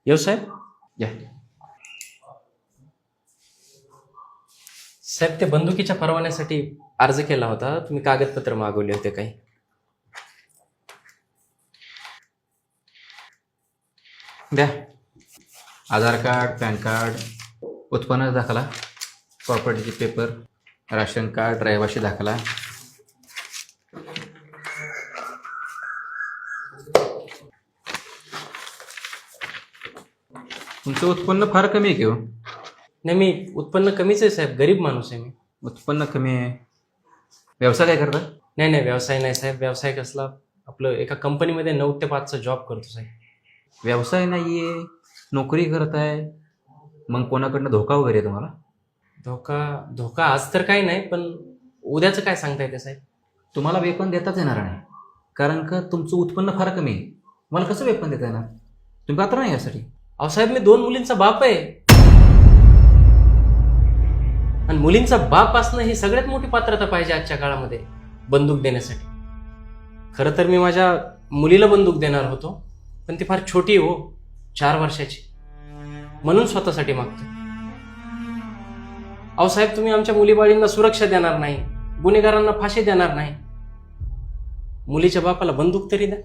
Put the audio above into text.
येऊ साहेब? या. साहेब, ते बंदुकीच्या परवान्यासाठी अर्ज केला होता, तुम्ही कागदपत्र मागवले होते काही. द्या. आधार कार्ड, पॅन कार्ड, उत्पन्न दाखला, प्रॉपर्टीचे पेपर, राशन कार्ड, रहिवासी दाखला. तुमचं उत्पन्न फार कमी आहे की हो? नाही, मी उत्पन्न कमीच आहे साहेब, गरीब माणूस आहे मी. उत्पन्न कमी आहे. व्यवसाय काय करता? नाही नाही, व्यवसाय नाही साहेब. व्यवसाय कसला? आपलं एका कंपनीमध्ये 9 ते 5चा जॉब करतो साहेब. व्यवसाय नाही आहे, नोकरी करत आहे, मग कोणाकडनं धोका वगैरे आहे तुम्हाला? धोका आज तर काही नाही, पण उद्याचं काय सांगता येते साहेब? तुम्हाला वेतन देताच येणार नाही, कारण का तुमचं उत्पन्न फार कमी आहे. मला कसं वेतन देता येणार? तुम्ही पात्र नाही यासाठी. अहो साहेब, मी 2 मुलींचा बाप आहे, आणि मुलींचा बाप असणं ही सगळ्यात मोठी पात्रता पाहिजे आजच्या काळामध्ये बंदूक देण्यासाठी. खरं तर मी माझ्या मुलीला बंदूक देणार होतो, पण ती फार छोटी हो, 4 वर्षाची, म्हणून स्वतःसाठी मागतोय. अहो साहेब, तुम्ही आमच्या मुलीबाळींना सुरक्षा देणार नाही, गुन्हेगारांना फाशी देणार नाही, मुलीच्या बापाला बंदूक तरी द्या.